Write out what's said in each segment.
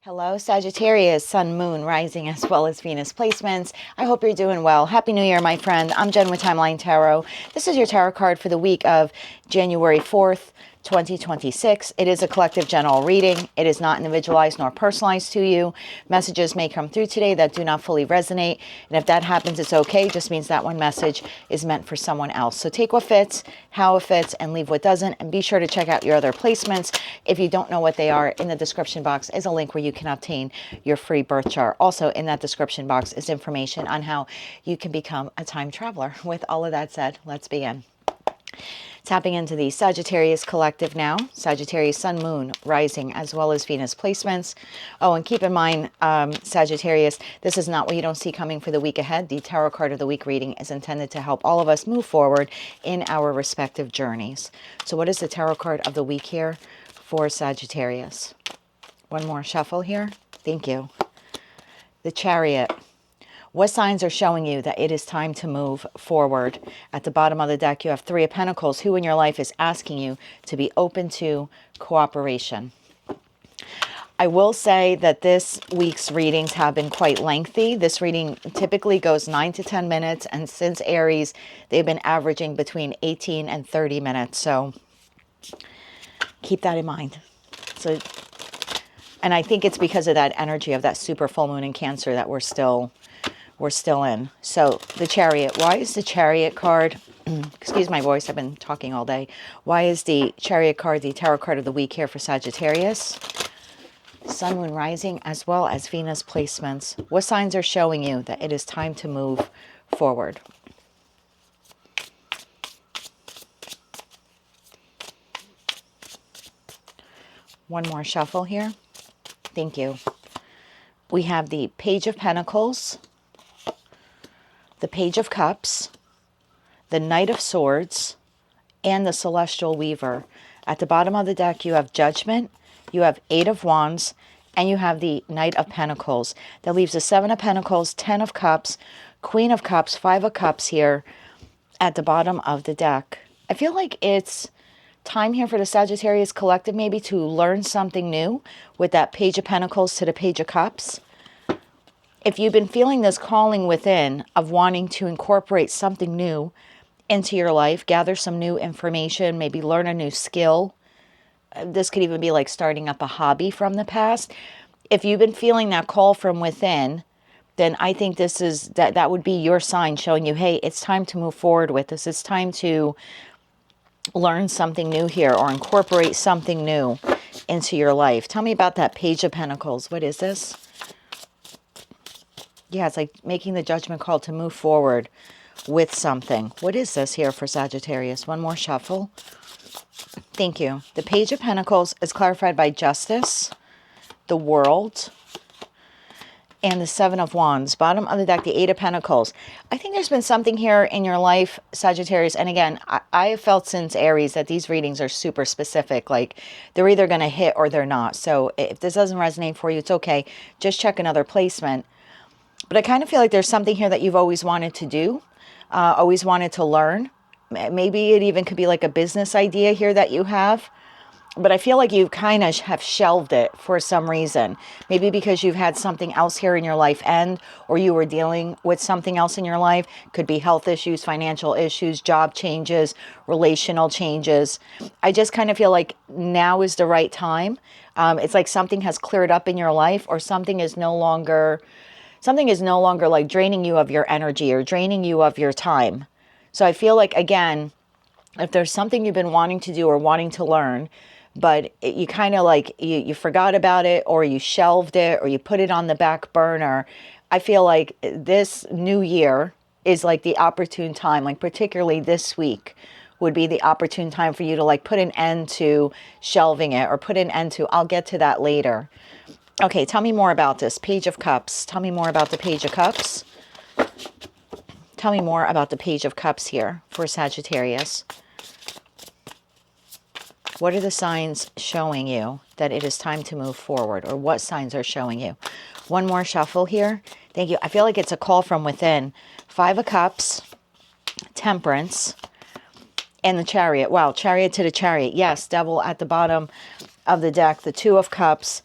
Hello, Sagittarius, Sun, Moon, Rising, as well as Venus placements. I hope you're doing well. Happy New Year, my friend. I'm Jen with Timeline Tarot. This is your tarot card for the week of January 4th, 2026. It is a collective general reading. It is not individualized nor personalized to you. Messages may come through today that do not fully resonate. And if that happens, it's okay. It just means that one message is meant for someone else. So take what fits, how it fits, and leave what doesn't. And be sure to check out your other placements. If you don't know what they are, in the description box is a link where you can obtain your free birth chart. Also in that description box is information on how you can become a time traveler. With all of that said, let's begin. Tapping into the Sagittarius collective now. Sagittarius, Sun, Moon, Rising, as well as Venus placements. Oh, and keep in mind, Sagittarius, this is not what you don't see coming for the week ahead. The Tarot card of the week reading is intended to help all of us move forward in our respective journeys. So what is the Tarot card of the week here for Sagittarius? One more shuffle here. Thank you. The Chariot. What signs are showing you that it is time to move forward? At the bottom of the deck, you have Three of Pentacles. Who in your life is asking you to be open to cooperation? I will say that this week's readings have been quite lengthy. This reading typically goes 9 to 10 minutes. And since Aries, they've been averaging between 18 and 30 minutes. So keep that in mind. And I think it's because of that energy of that super full moon in Cancer that we're still in. So the Chariot. Why is the Chariot card, excuse my voice, I've been talking all day. Why is the Chariot card the Tarot card of the week here for Sagittarius? Sun, Moon, Rising, as well as Venus placements. What signs are showing you that it is time to move forward? One more shuffle here. Thank you. We have the Page of Pentacles, the Page of Cups, the Knight of Swords, and the Celestial Weaver. At the bottom of the deck, you have Judgment, you have Eight of Wands, and you have the Knight of Pentacles. That leaves the Seven of Pentacles, 10 of Cups, Queen of Cups, 5 of Cups here at the bottom of the deck. I feel like it's time here for the Sagittarius collective maybe to learn something new with that Page of Pentacles to the Page of Cups. If you've been feeling this calling within of wanting to incorporate something new into your life, gather some new information, maybe learn a new skill. This could even be like starting up a hobby from the past. If you've been feeling that call from within, then I think this is that would be your sign showing you, hey, it's time to move forward with this. It's time to learn something new here or incorporate something new into your life. Tell me about that Page of Pentacles. What is this? Yeah, it's like making the judgment call to move forward with something. What is this here for Sagittarius? One more shuffle. Thank you. The Page of Pentacles is clarified by Justice, the World, and the Seven of Wands. Bottom of the deck, the Eight of Pentacles. I think there's been something here in your life, Sagittarius. And again, I have felt since Aries that these readings are super specific. Like they're either going to hit or they're not. So if this doesn't resonate for you, it's okay. Just check another placement. But I kind of feel like there's something here that you've always wanted to do, always wanted to learn. Maybe it even could be like a business idea here that you have. But I feel like you kind of have shelved it for some reason. Maybe because you've had something else here in your life end, or you were dealing with something else in your life. Could be health issues, financial issues, job changes, relational changes. I just kind of feel like now is the right time. It's like something has cleared up in your life, or something is no longer like draining you of your energy or draining you of your time. So I feel like, again, if there's something you've been wanting to do or wanting to learn, but you kind of like, you forgot about it, or you shelved it, or you put it on the back burner, I feel like this new year is like the opportune time, like particularly this week would be the opportune time for you to like put an end to shelving it, or put an end to, I'll get to that later. Okay, tell me more about this. Page of Cups. Tell me more about the Page of Cups. Tell me more about the Page of Cups here for Sagittarius. What are the signs showing you that it is time to move forward? Or what signs are showing you? One more shuffle here. Thank you. I feel like it's a call from within. 5 of Cups, Temperance, and the Chariot. Wow, Chariot to the Chariot. Yes, Devil at the bottom of the deck. The 2 of Cups,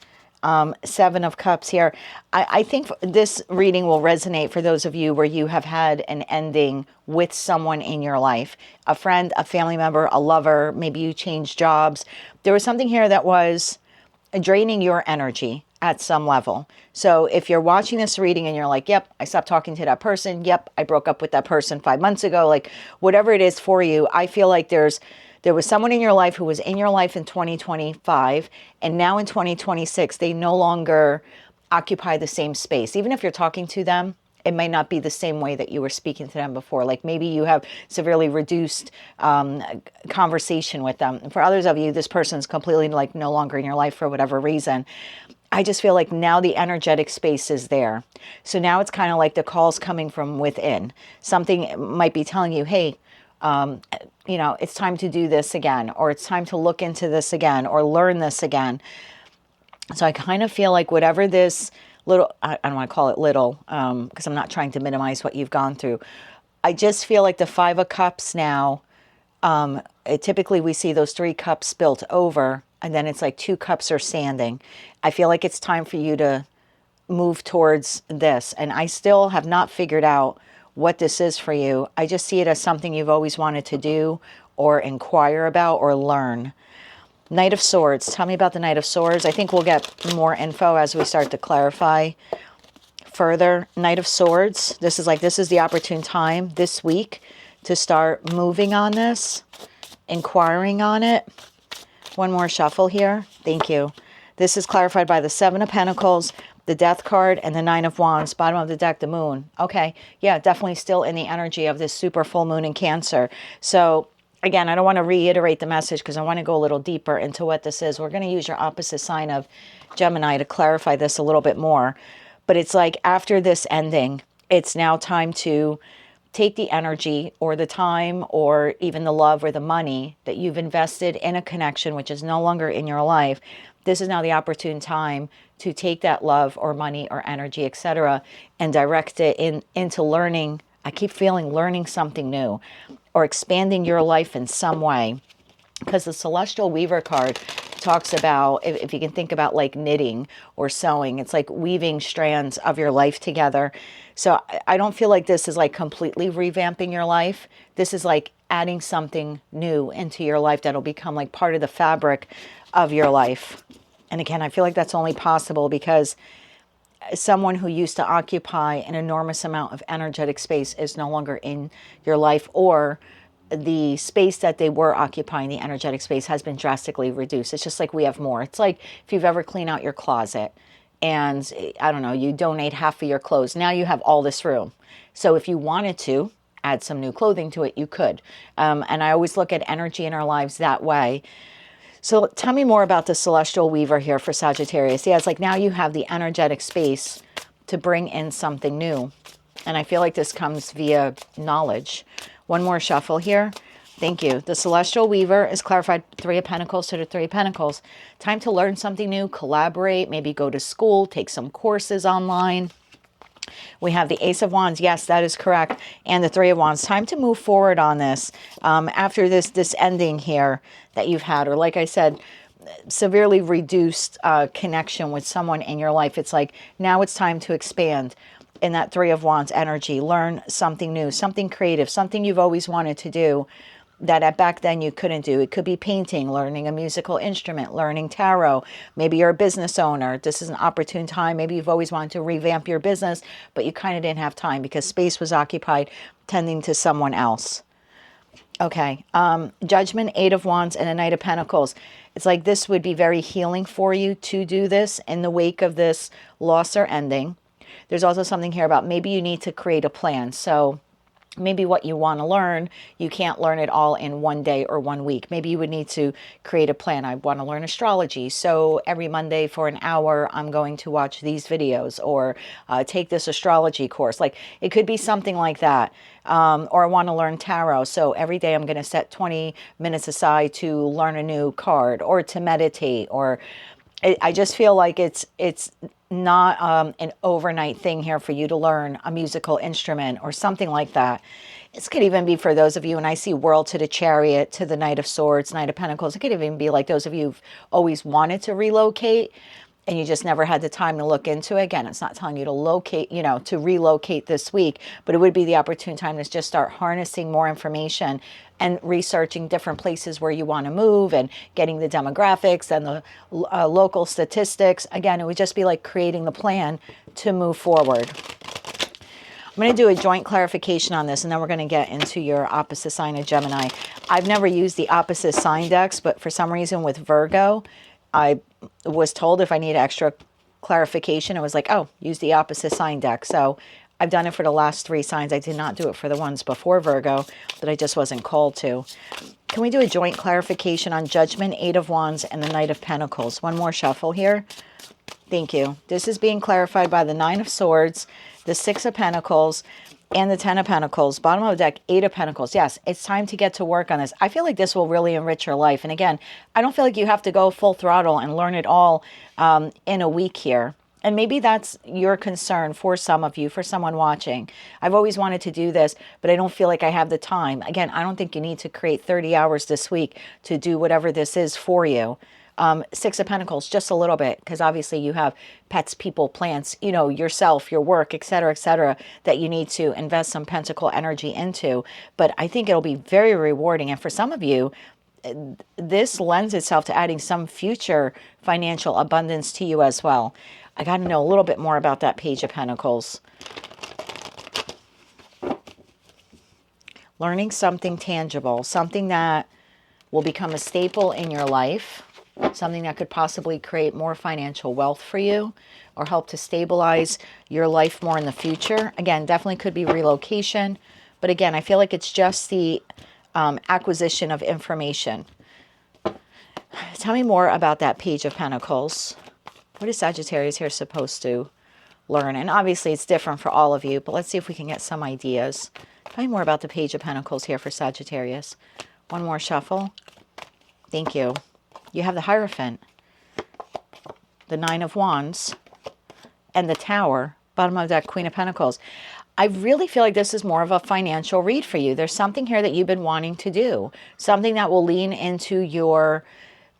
Seven of Cups here. I think this reading will resonate for those of you where you have had an ending with someone in your life, a friend, a family member, a lover. Maybe you changed jobs. There was something here that was draining your energy at some level. So if you're watching this reading and you're like, yep, I stopped talking to that person. Yep, I broke up with that person 5 months ago. Like whatever it is for you, I feel like there was someone in your life who was in your life in 2025, and now in 2026, they no longer occupy the same space. Even if you're talking to them, it may not be the same way that you were speaking to them before. Like maybe you have severely reduced conversation with them. And for others of you, this person's completely like no longer in your life for whatever reason. I just feel like now the energetic space is there. So now it's kind of like the call's coming from within. Something might be telling you, hey, you know, it's time to do this again, or it's time to look into this again, or learn this again. So I kind of feel like whatever this little, I don't want to call it little, because I'm not trying to minimize what you've gone through. I just feel like the Five of Cups now, typically we see those 3 cups spilt over, and then it's like 2 cups are standing. I feel like it's time for you to move towards this. And I still have not figured out what this is for you. I just see it as something you've always wanted to do or inquire about or learn. Knight of Swords. Tell me about the Knight of Swords. I think we'll get more info as we start to clarify further. Knight of Swords. This is the opportune time this week to start moving on this, inquiring on it. One more shuffle here. Thank you. This is clarified by the Seven of Pentacles, the Death card, and the Nine of Wands. Bottom of the deck, the Moon. Okay. Yeah, definitely still in the energy of this super full moon in Cancer. So again, I don't want to reiterate the message because I want to go a little deeper into what this is. We're going to use your opposite sign of Gemini to clarify this a little bit more. But it's like after this ending, it's now time to take the energy or the time or even the love or the money that you've invested in a connection which is no longer in your life. This is now the opportune time to take that love or money or energy, etc., and direct it into learning. I keep feeling learning something new or expanding your life in some way. Because the Celestial Weaver card talks about, if you can think about like knitting or sewing, it's like weaving strands of your life together. So I don't feel like this is like completely revamping your life. This is like adding something new into your life that'll become like part of the fabric of your life. And again, I feel like that's only possible because someone who used to occupy an enormous amount of energetic space is no longer in your life, or the space that they were occupying, the energetic space, has been drastically reduced. It's just like we have more. It's like if you've ever cleaned out your closet and, I don't know, you donate half of your clothes. Now you have all this room. So if you wanted to add some new clothing to it, you could. And I always look at energy in our lives that way. So tell me more about the Celestial Weaver here for Sagittarius. Yeah, it's like now you have the energetic space to bring in something new. And I feel like this comes via knowledge. One more shuffle here. Thank you. The Celestial Weaver is clarified 3 of Pentacles to the 3 of Pentacles. Time to learn something new, collaborate, maybe go to school, take some courses online. We have the Ace of Wands. Yes, that is correct. And the 3 of Wands. Time to move forward on this after this ending here that you've had. Or like I said, severely reduced connection with someone in your life. It's like now it's time to expand in that 3 of Wands energy. Learn something new, something creative, something you've always wanted to do that back then you couldn't do. It could be painting, learning a musical instrument, learning tarot. Maybe you're a business owner. This is an opportune time. Maybe you've always wanted to revamp your business, but you kind of didn't have time because space was occupied tending to someone else. Okay, Judgment, 8 of Wands, and a Knight of Pentacles. It's like this would be very healing for you to do this in the wake of this loss or ending. There's also something here about maybe you need to create a plan. So maybe what you want to learn, you can't learn it all in one day or 1 week. Maybe you would need to create a plan. I want to learn astrology. So every Monday for an hour, I'm going to watch these videos or take this astrology course. Like it could be something like that. Or I want to learn tarot. So every day I'm going to set 20 minutes aside to learn a new card or to meditate. Or I just feel like it's not an overnight thing here for you to learn a musical instrument or something like that. This could even be for those of you, and I see World to the Chariot, to the Knight of Swords, Knight of Pentacles. It could even be like those of you who've always wanted to relocate. and you just never had the time to look into it. Again, it's not telling you to locate, to relocate this week, but it would be the opportune time to just start harnessing more information and researching different places where you want to move and getting the demographics and the local statistics. Again, it would just be like creating the plan to move forward. I'm going to do a joint clarification on this, and then we're going to get into your opposite sign of Gemini. I've never used the opposite sign decks, but for some reason with Virgo, I was told if I need extra clarification, it was like, oh, use the opposite sign deck. So I've done it for the last 3 signs. I did not do it for the ones before Virgo, but I just wasn't called to. Can we do a joint clarification on Judgment, 8 of Wands, and the Knight of Pentacles? One more shuffle here. Thank you. This is being clarified by the 9 of Swords, the 6 of Pentacles, and the 10 of Pentacles. Bottom of the deck, 8 of Pentacles. Yes, it's time to get to work on this. I feel like this will really enrich your life. And again, I don't feel like you have to go full throttle and learn it all in a week here. And maybe that's your concern for some of you, for someone watching. I've always wanted to do this, but I don't feel like I have the time. Again, I don't think you need to create 30 hours this week to do whatever this is for you. 6 of Pentacles, just a little bit, because obviously you have pets, people, plants, yourself, your work, etc., that you need to invest some pentacle energy into. But I think it'll be very rewarding. And for some of you, this lends itself to adding some future financial abundance to you as well. I got to know a little bit more about that Page of Pentacles. Learning something tangible, something that will become a staple in your life. Something that could possibly create more financial wealth for you or help to stabilize your life more in the future. Again, definitely could be relocation. But again, I feel like it's just the acquisition of information. Tell me more about that Page of Pentacles. What is Sagittarius here supposed to learn? And obviously it's different for all of you, but let's see if we can get some ideas. Tell me more about the Page of Pentacles here for Sagittarius. One more shuffle. Thank you. You have the Hierophant, the 9 of Wands, and the Tower, bottom of that Queen of Pentacles. I really feel like this is more of a financial read for you. There's something here that you've been wanting to do, something that will lean into your,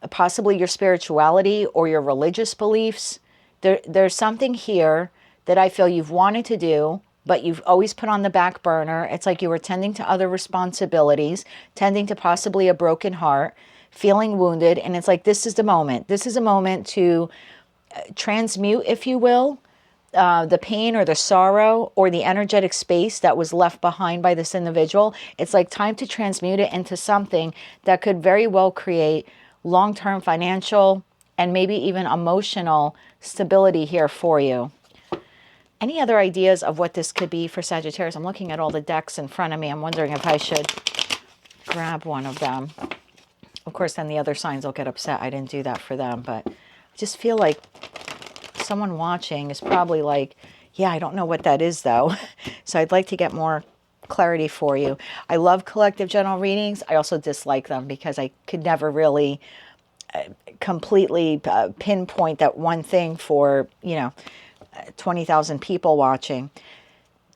possibly your spirituality or your religious beliefs. There's something here that I feel you've wanted to do, but you've always put on the back burner. It's like you were tending to other responsibilities, tending to possibly a broken heart, feeling wounded, and it's like this is the moment. This is a moment to transmute, if you will, the pain or the sorrow or the energetic space that was left behind by this individual. It's like time to transmute it into something that could very well create long-term financial and maybe even emotional stability here for you. Any other ideas of what this could be for Sagittarius? I'm looking at all the decks in front of me. I'm wondering if I should grab one of them. Of course, then the other signs will get upset I didn't do that for them. But I just feel like someone watching is probably like, yeah, I don't know what that is, though. So I'd like to get more clarity for you. I love collective general readings. I also dislike them because I could never really completely pinpoint that one thing for, 20,000 people watching.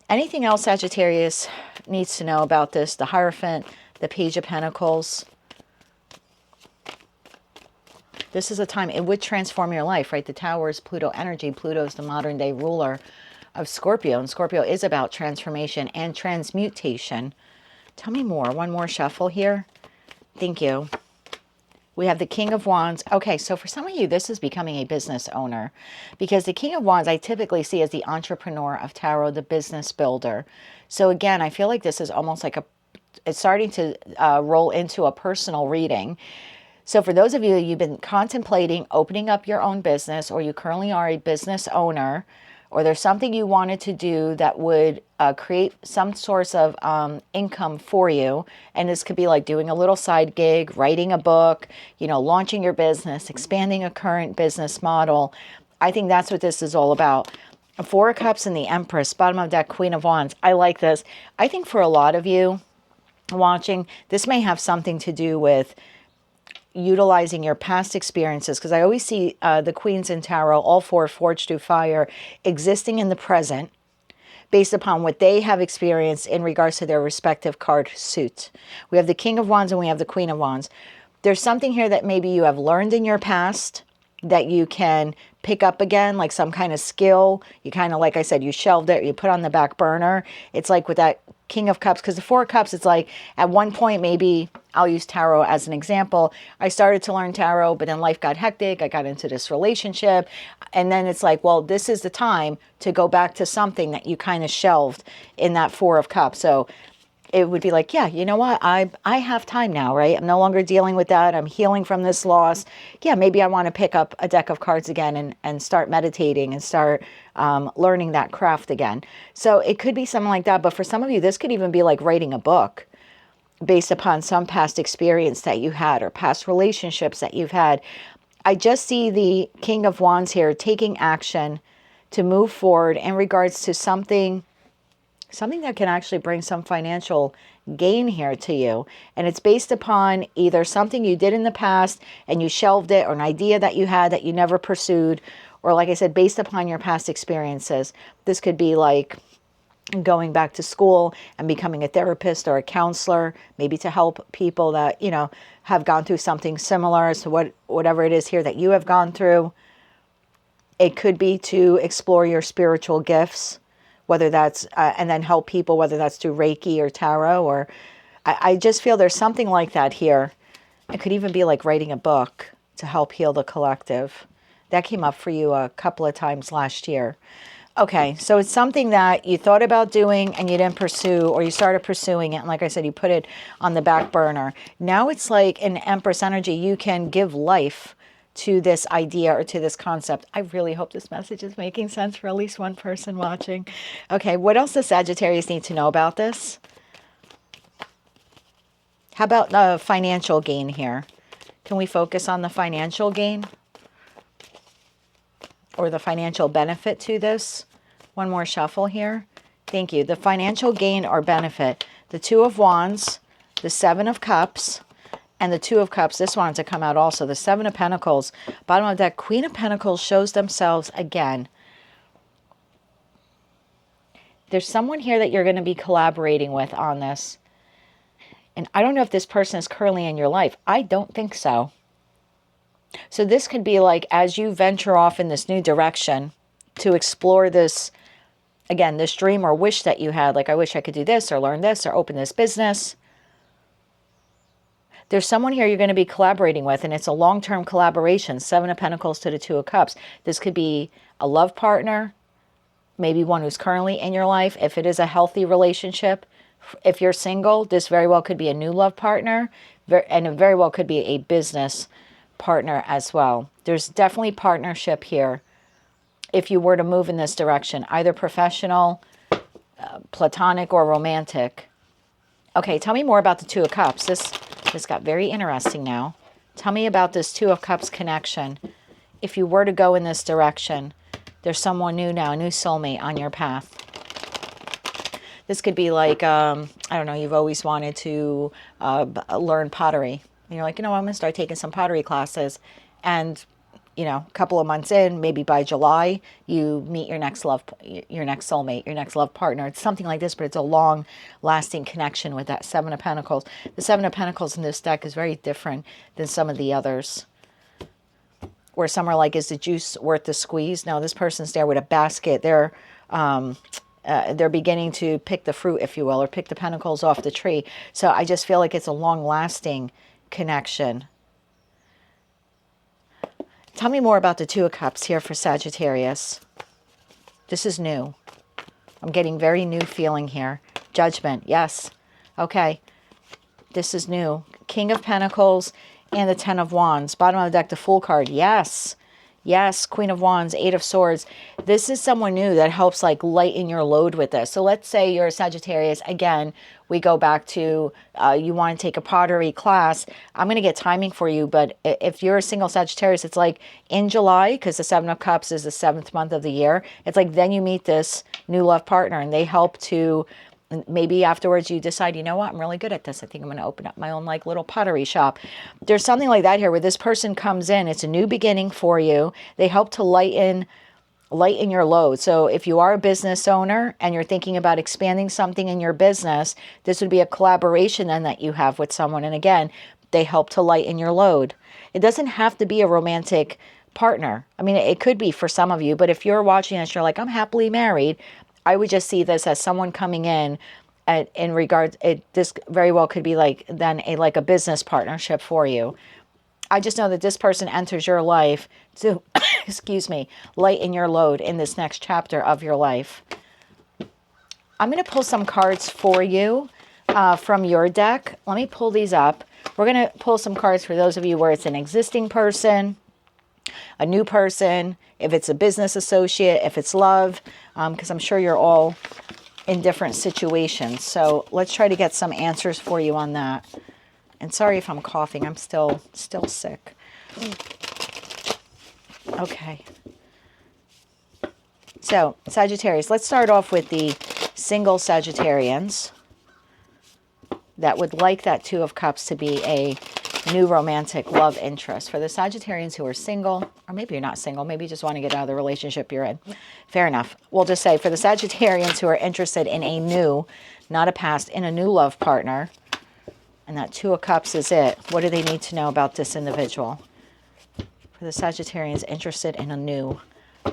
Anything else Sagittarius needs to know about this? The Hierophant, the Page of Pentacles. This is a time it would transform your life, right? The Tower is Pluto energy. Pluto is the modern day ruler of Scorpio, and Scorpio is about transformation and transmutation. Tell me more. One more shuffle here. Thank you. We have the King of Wands. Okay, so for some of you, this is becoming a business owner, because the King of Wands I typically see as the entrepreneur of tarot, the business builder. So again, I feel like this is almost like it's starting to roll into a personal reading. So for those of you, you've been contemplating opening up your own business, or you currently are a business owner, or there's something you wanted to do that would create some source of income for you. And this could be like doing a little side gig, writing a book, launching your business, expanding a current business model. I think that's what this is all about. 4 of Cups and the Empress, bottom of that Queen of Wands. I like this. I think for a lot of you watching, this may have something to do with utilizing your past experiences, because I always see the Queens in Tarot, all 4 forged through fire, existing in the present based upon what they have experienced in regards to their respective card suit. We have the King of Wands and we have the Queen of Wands. There's something here that maybe you have learned in your past that you can pick up again, like some kind of skill. You kind of, like I said, you shelved it, you put on the back burner. It's like with that King of Cups, because the Four of Cups, it's like at one point, maybe I'll use tarot as an example. I started to learn tarot, but then life got hectic. I got into this relationship. And then it's like, well, this is the time to go back to something that you kind of shelved in that Four of Cups. So it would be like, yeah, you know what? I have time now, right? I'm no longer dealing with that. I'm healing from this loss. Yeah, maybe I want to pick up a deck of cards again and start meditating and start learning that craft again. So it could be something like that. But for some of you, this could even be like writing a book based upon some past experience that you had or past relationships that you've had. I just see the King of Wands here taking action to move forward in regards to something that can actually bring some financial gain here to you. And it's based upon either something you did in the past and you shelved it, or an idea that you had that you never pursued, or like I said, based upon your past experiences. This could be like going back to school and becoming a therapist or a counselor, maybe to help people that, you know, have gone through something similar to whatever it is here that you have gone through. It could be to explore your spiritual gifts, whether that's, and then help people, whether that's through Reiki or tarot, or I just feel there's something like that here. It could even be like writing a book to help heal the collective. That came up for you a couple of times last year. Okay, so it's something that you thought about doing and you didn't pursue, or you started pursuing it, and like I said, you put it on the back burner. Now it's like an Empress energy. You can give life to this idea or to this concept. I really hope this message is making sense for at least one person watching. Okay, what else does Sagittarius need to know about this? How about the financial gain here? Can we focus on the financial gain or the financial benefit to this? One more shuffle here. Thank you. The financial gain or benefit. The Two of Wands, the Seven of Cups, and the Two of Cups. This wanted to come out also. The Seven of Pentacles. Bottom of that, Queen of Pentacles shows themselves again. There's someone here that you're going to be collaborating with on this. And I don't know if this person is currently in your life. I don't think so. So this could be like, as you venture off in this new direction to explore this, again, this dream or wish that you had, like, I wish I could do this or learn this or open this business. There's someone here you're going to be collaborating with, and it's a long-term collaboration. Seven of Pentacles to the Two of Cups. This could be a love partner, maybe one who's currently in your life. If it is a healthy relationship, if you're single, this very well could be a new love partner, and it very well could be a business partner as well. There's definitely partnership here if you were to move in this direction, either professional, platonic, or romantic. Okay, tell me more about the Two of Cups. This got very interesting now. Tell me about this Two of Cups connection. If you were to go in this direction, there's someone new now, a new soulmate on your path. This could be like, I don't know, you've always wanted to learn pottery. And you're like, you know, I'm going to start taking some pottery classes. And, you know, a couple of months in, maybe by July, you meet your next soulmate, your next love partner. It's something like this, but it's a long-lasting connection with that Seven of Pentacles. The Seven of Pentacles in this deck is very different than some of the others, where some are like, is the juice worth the squeeze? No, this person's there with a basket. They're beginning to pick the fruit, if you will, or pick the pentacles off the tree. So I just feel like it's a long-lasting connection. Tell me more about the Two of Cups here for Sagittarius. This is new. I'm getting very new feeling here. Judgment, yes. Okay, this is new. King of Pentacles and the Ten of Wands. Bottom of the deck, the Fool card, yes. Yes, Queen of Wands, Eight of Swords. This is someone new that helps like lighten your load with this. So let's say you're a Sagittarius. Again, we go back to you want to take a pottery class. I'm going to get timing for you, but if you're a single Sagittarius, it's like in July, because the Seven of Cups is the 7th month of the year. It's like then you meet this new love partner and they help to, maybe afterwards you decide, you know what, I'm really good at this. I think I'm going to open up my own like little pottery shop. There's something like that here where this person comes in. It's a new beginning for you. They help to lighten your load. So if you are a business owner and you're thinking about expanding something in your business, this would be a collaboration then that you have with someone. And again, they help to lighten your load. It doesn't have to be a romantic partner. I mean, it could be for some of you, but if you're watching this, you're like, I'm happily married. I would just see this as someone coming in regards, this very well could be like then like a business partnership for you. I just know that this person enters your life to, excuse me, lighten your load in this next chapter of your life. I'm going to pull some cards for you from your deck. Let me pull these up. We're going to pull some cards for those of you where it's an existing person, a new person, if it's a business associate, if it's love, because I'm sure you're all in different situations. So let's try to get some answers for you on that. And sorry if I'm coughing. I'm still sick. Okay. So, Sagittarius, let's start off with the single Sagittarians that would like that Two of Cups to be a new romantic love interest. For the Sagittarians who are single, or maybe you're not single, maybe you just want to get out of the relationship you're in. Fair enough. We'll just say for the Sagittarians who are interested in a new, not a past, in a new love partner, and that Two of Cups is it. What do they need to know about this individual? For the Sagittarians interested in a new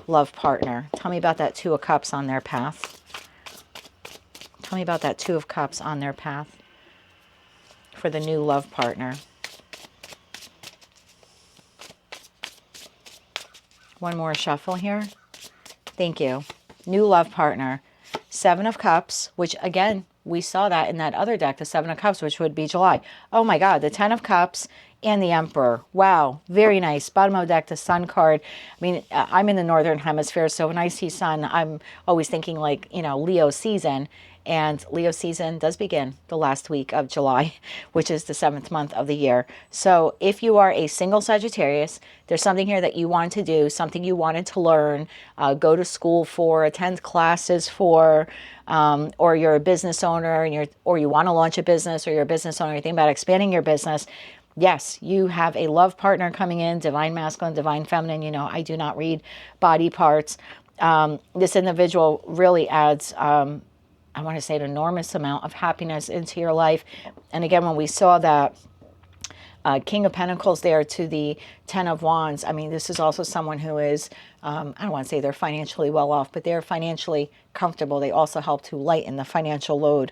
love partner. Tell me about that Two of Cups on their path. Tell me about that Two of Cups on their path for the new love partner. One more shuffle here. Thank you. New love partner. Seven of Cups, which again, we saw that in that other deck, the Seven of Cups, which would be July. Oh my God, the Ten of Cups and the Emperor. Wow, very nice. Bottom of the deck, the Sun card. I mean, I'm in the Northern Hemisphere, so when I see Sun, I'm always thinking like, you know, Leo season. And Leo season does begin the last week of July, which is the 7th month of the year. So if you are a single Sagittarius, there's something here that you wanted to do, something you wanted to learn, go to school for, attend classes for, or you're a business owner and or you want to launch a business, or you're a business owner, you're thinking about expanding your business. Yes, you have a love partner coming in, divine masculine, divine feminine. You know, I do not read body parts. This individual really adds, I want to say, an enormous amount of happiness into your life. And again, when we saw that King of Pentacles there to the Ten of Wands, I mean, this is also someone who is, I don't want to say they're financially well off, but they're financially comfortable. They also help to lighten the financial load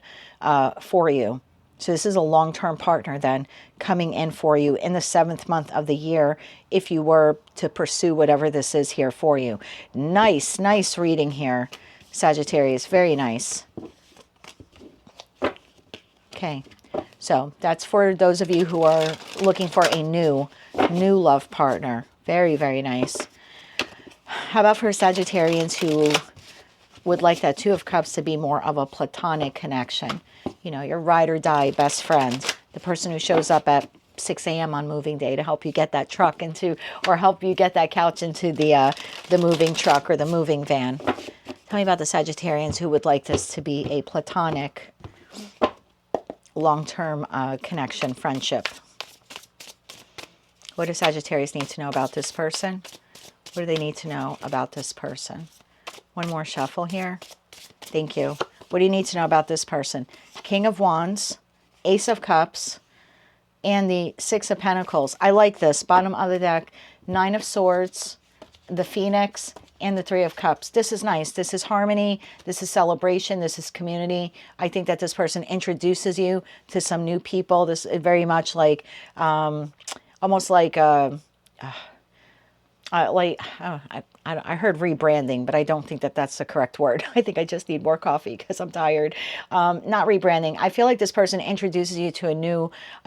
for you. So this is a long-term partner then coming in for you in the 7th month of the year if you were to pursue whatever this is here for you. Nice, nice reading here, Sagittarius. Very nice. Okay, so that's for those of you who are looking for a new love partner. Very, very nice. How about for Sagittarians who would like that Two of Cups to be more of a platonic connection? You know, your ride or die best friend, the person who shows up at 6 a.m. on moving day to help you get that truck into, or help you get that couch into the moving truck or the moving van. Tell me about the Sagittarians who would like this to be a platonic, long-term connection, friendship. What do Sagittarius need to know about this person? What do they need to know about this person? One more shuffle here. Thank you. What do you need to know about this person? King of Wands, Ace of Cups, and the Six of Pentacles. I like this. Bottom of the deck, Nine of Swords, the Phoenix, and the Three of Cups. This is nice. This is harmony. This is celebration. This is community. I think that this person introduces you to some new people. This is very much like, almost like, I heard rebranding, but I don't think that that's the correct word. I think I just need more coffee because I'm tired. Not rebranding. I feel like this person introduces you to a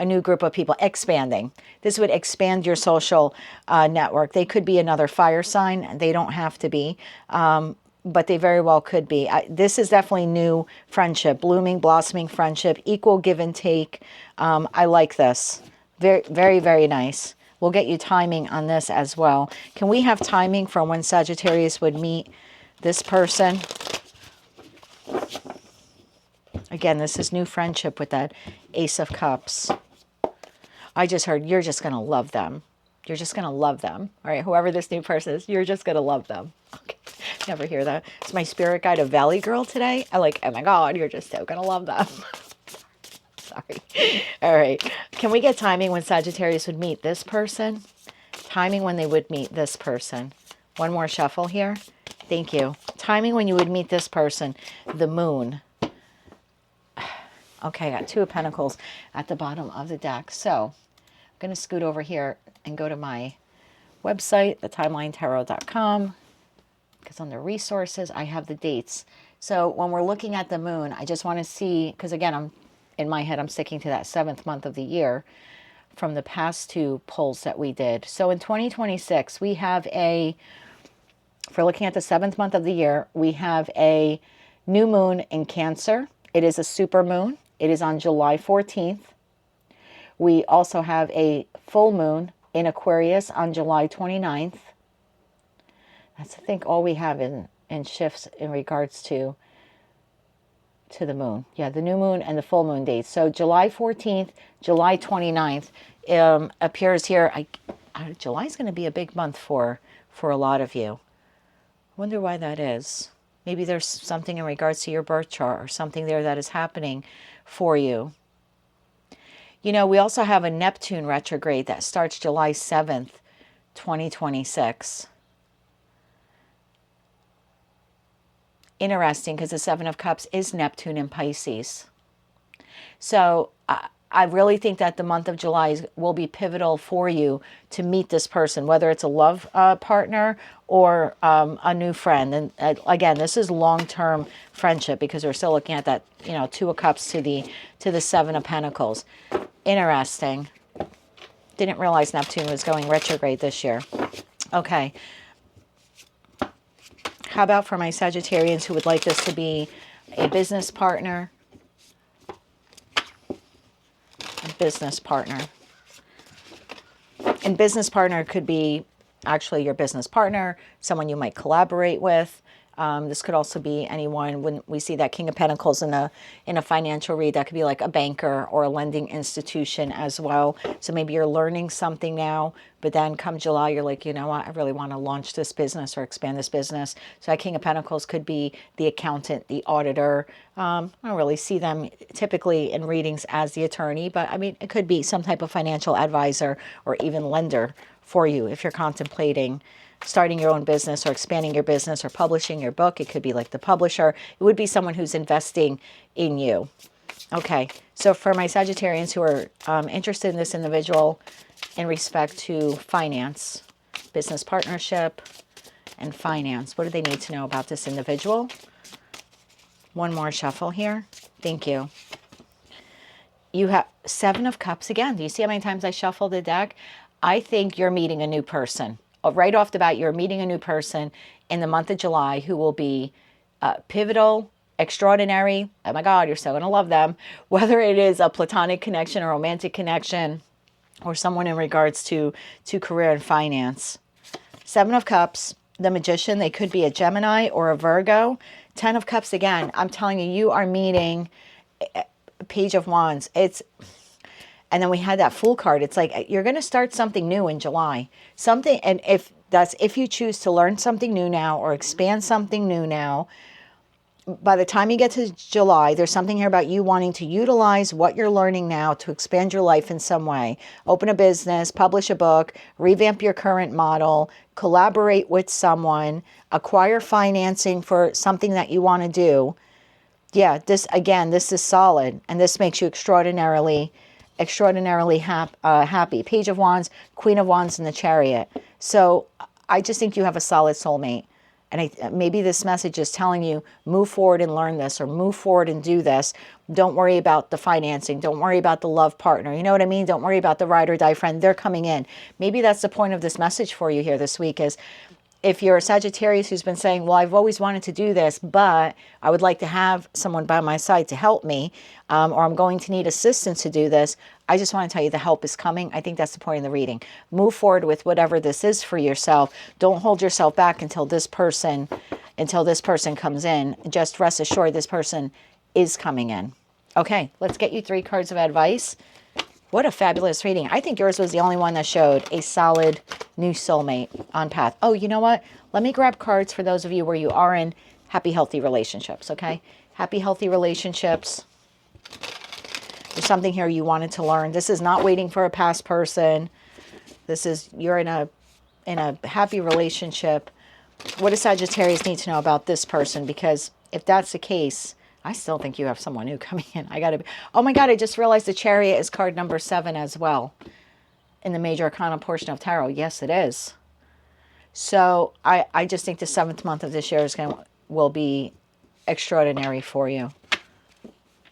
new group of people. Expanding. This would expand your social network. They could be another fire sign. They don't have to be, but they very well could be. This is definitely new friendship, blooming, blossoming friendship, equal give and take. I like this. Very, very, very nice. We'll get you timing on this as well. Can we have timing for when Sagittarius would meet this person? Again, this is new friendship with that Ace of Cups. I just heard you're just going to love them. You're just going to love them. All right, whoever this new person is, you're just going to love them. Okay, never hear that. It's my spirit guide of Valley Girl today. I like, oh my God, you're just so going to love them. Sorry. All right. Can we get timing when Sagittarius would meet this person? Timing when they would meet this person. One more shuffle here. Thank you. Timing when you would meet this person. The moon. Okay, I got 2 of Pentacles at the bottom of the deck. So I'm going to scoot over here and go to my website, thetimelinetarot.com, because under resources, I have the dates. So when we're looking at the moon, I just want to see, because again, in my head, I'm sticking to that 7th month of the year from the past 2 pulls that we did. So in 2026, we have if we're looking at the 7th month of the year, we have a new moon in Cancer. It is a super moon. It is on July 14th. We also have a full moon in Aquarius on July 29th. That's, I think, all we have in shifts in regards to the moon. Yeah, the new moon and the full moon dates. So July 14th, July 29th appears here. July is going to be a big month for a lot of you. Wonder why that is. Maybe there's something in regards to your birth chart or something there that is happening for you. You know, we also have a Neptune retrograde that starts July 7th, 2026. Interesting, because the 7 of Cups is Neptune in Pisces. So I really think that the month of July will be pivotal for you to meet this person, whether it's a love partner or a new friend. And again, this is long-term friendship, because we're still looking at that, 2 of Cups to the 7 of Pentacles. Interesting. Didn't realize Neptune was going retrograde this year. Okay. How about for my Sagittarians who would like this to be a business partner? A business partner. And business partner could be actually your business partner, someone you might collaborate with. This could also be anyone. When we see that King of Pentacles in a financial read, that could be like a banker or a lending institution as well. So maybe you're learning something now, but then come July, you're like, you know what, I really want to launch this business or expand this business. So that King of Pentacles could be the accountant, the auditor. I don't really see them typically in readings as the attorney, but I mean, it could be some type of financial advisor or even lender for you if you're contemplating starting your own business or expanding your business or publishing your book. It could be like the publisher. It would be someone who's investing in you. Okay, so for my Sagittarians who are interested in this individual in respect to finance, business partnership, and finance, what do they need to know about this individual? One more shuffle here. Thank you. You have 7 of Cups again. Do you see how many times I shuffled the deck? I think you're meeting a new person. Right off the bat, you're meeting a new person in the month of July who will be pivotal, extraordinary. Oh my God, you're so going to love them. Whether it is a platonic connection, a romantic connection, or someone in regards to career and finance. 7 of Cups, the Magician, they could be a Gemini or a Virgo. 10 of Cups again. I'm telling you, you are meeting Page of Wands. And then we had that Fool card. It's like you're going to start something new in July. Something, and if you choose to learn something new now or expand something new now, by the time you get to July, there's something here about you wanting to utilize what you're learning now to expand your life in some way. Open a business, publish a book, revamp your current model, collaborate with someone, acquire financing for something that you want to do. Yeah, this is solid, and this makes you extraordinarily happy. Page of Wands, Queen of Wands, and the Chariot. So I just think you have a solid soulmate. And maybe this message is telling you, move forward and learn this, or move forward and do this. Don't worry about the financing. Don't worry about the love partner. You know what I mean? Don't worry about the ride or die friend. They're coming in. Maybe that's the point of this message for you here this week is, if you're a Sagittarius who's been saying, well, I've always wanted to do this, but I would like to have someone by my side to help me, or I'm going to need assistance to do this, I just want to tell you the help is coming. I think that's the point of the reading. Move forward with whatever this is for yourself. Don't hold yourself back until this person comes in. Just rest assured this person is coming in. Okay, let's get you 3 cards of advice. What a fabulous reading. I think yours was the only one that showed a solid new soulmate on path. Oh, you know what? Let me grab cards for those of you where you are in happy, healthy relationships, okay? Happy, healthy relationships. There's something here you wanted to learn. This is not waiting for a past person. This is, you're in a in a happy relationship. What does Sagittarius need to know about this person? Because if that's the case, I still think you have someone new coming in. Oh my God, I just realized the Chariot is card number 7 as well in the major arcana portion of tarot. Yes, it is. So I just think the 7th month of this year will be extraordinary for you.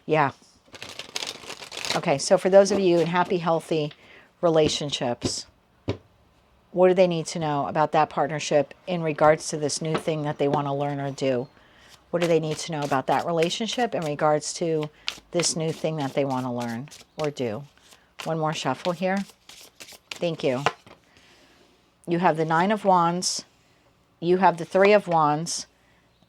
Yeah. Okay, so for those of you in happy, healthy relationships, what do they need to know about that partnership in regards to this new thing that they want to learn or do? What do they need to know about that relationship in regards to this new thing that they want to learn or do? One more shuffle here. Thank you. You have the 9 of Wands, you have the 3 of Wands,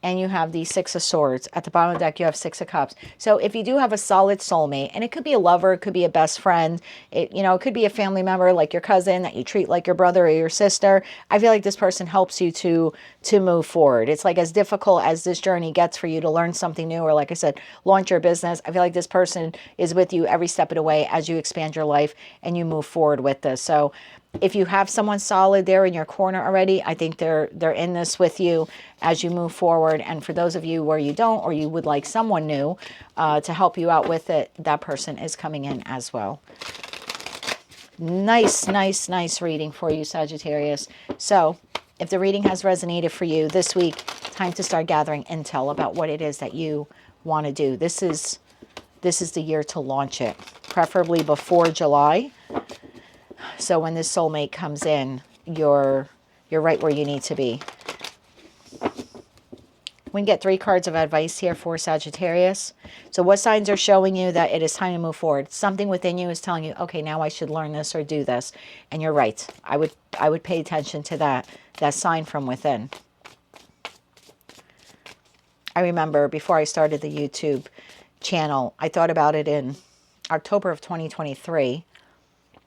and you have the 6 of Swords. At the bottom of the deck, you have 6 of Cups. So if you do have a solid soulmate, and it could be a lover, it could be a best friend, it could be a family member like your cousin that you treat like your brother or your sister, I feel like this person helps you to move forward. It's like as difficult as this journey gets for you to learn something new, or like I said, launch your business, I feel like this person is with you every step of the way as you expand your life and you move forward with this. So if you have someone solid there in your corner already, I think they're in this with you as you move forward. And for those of you where you don't, or you would like someone new to help you out with it, that person is coming in as well. Nice, nice, nice reading for you, Sagittarius. So if the reading has resonated for you this week, time to start gathering intel about what it is that you want to do. This is the year to launch it, preferably before July. So when this soulmate comes in, you're right where you need to be. We can get 3 cards of advice here for Sagittarius. So what signs are showing you that it is time to move forward? Something within you is telling you, okay, now I should learn this or do this. And you're right. I would pay attention to that sign from within. I remember before I started the YouTube channel, I thought about it in October of 2023.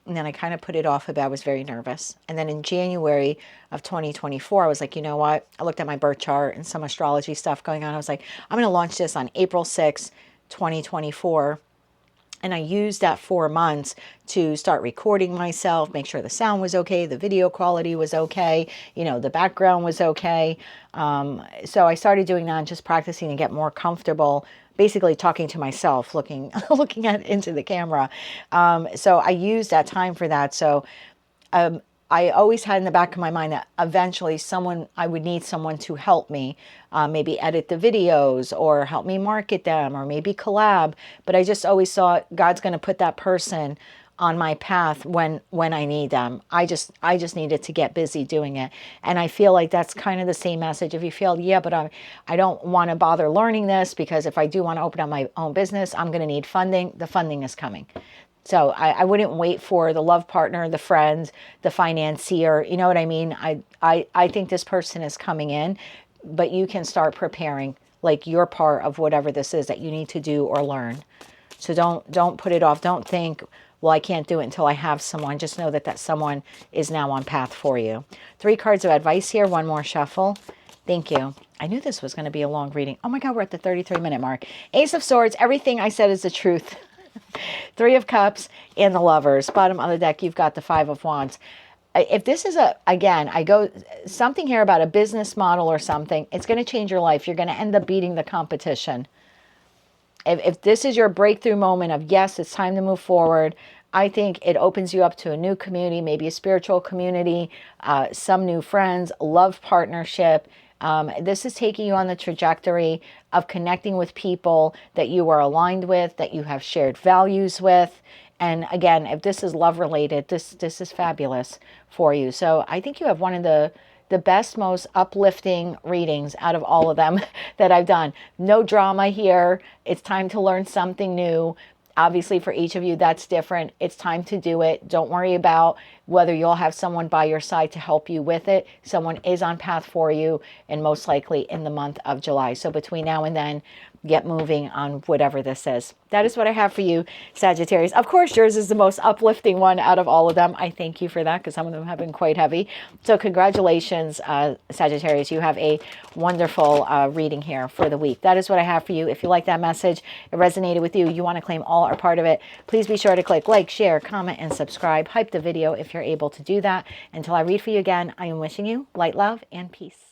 And then I kind of put it off a bit. I was very nervous. And then in January of 2024, I was like, you know what? I looked at my birth chart and some astrology stuff going on. I was like, I'm going to launch this on April 6, 2024. And I used that 4 months to start recording myself, make sure the sound was okay, the video quality was okay, the background was okay. So I started doing that and just practicing to get more comfortable, basically talking to myself, looking into the camera. So I used that time for that. So I always had in the back of my mind that eventually I would need someone to help me, maybe edit the videos or help me market them or maybe collab. But I just always thought God's going to put that person on my path when I need them. I just needed to get busy doing it. And I feel like that's kind of the same message. If you feel, yeah, but I don't want to bother learning this because if I do want to open up my own business, I'm going to need funding. The funding is coming. So I wouldn't wait for the love partner, the friend, the financier. You know what I mean? I think this person is coming in, but you can start preparing like your part of whatever this is that you need to do or learn. So don't put it off. Don't think, well, I can't do it until I have someone. Just know that someone is now on path for you. 3 cards of advice here. One more shuffle. Thank you. I knew this was going to be a long reading. Oh my God, we're at the 33-minute mark. Ace of Swords. Everything I said is the truth. 3 of Cups and the Lovers. Bottom of the deck, you've got the 5 of Wands. If this is something here about a business model or something, it's going to change your life. You're going to end up beating the competition. If this is your breakthrough moment of, yes, it's time to move forward, I think it opens you up to a new community, maybe a spiritual community, some new friends, love partnership. This is taking you on the trajectory of connecting with people that you are aligned with, that you have shared values with. And again, if this is love related, this is fabulous for you. So I think you have one of the best, most uplifting readings out of all of them that I've done. No drama here. It's time to learn something new. Obviously, for each of you, that's different. It's time to do it. Don't worry about whether you'll have someone by your side to help you with it. Someone is on path for you, and most likely in the month of July. So between now and then, get moving on whatever this is. That is what I have for you, Sagittarius. Of course, yours is the most uplifting one out of all of them. I thank you for that because some of them have been quite heavy. So congratulations, Sagittarius. You have a wonderful reading here for the week. That is what I have for you. If you like that message, it resonated with you, you want to claim all or part of it, please be sure to click like, share, comment, and subscribe. Hype the video if you're you're able to do that. Until I read for you again, I am wishing you light, love, and peace.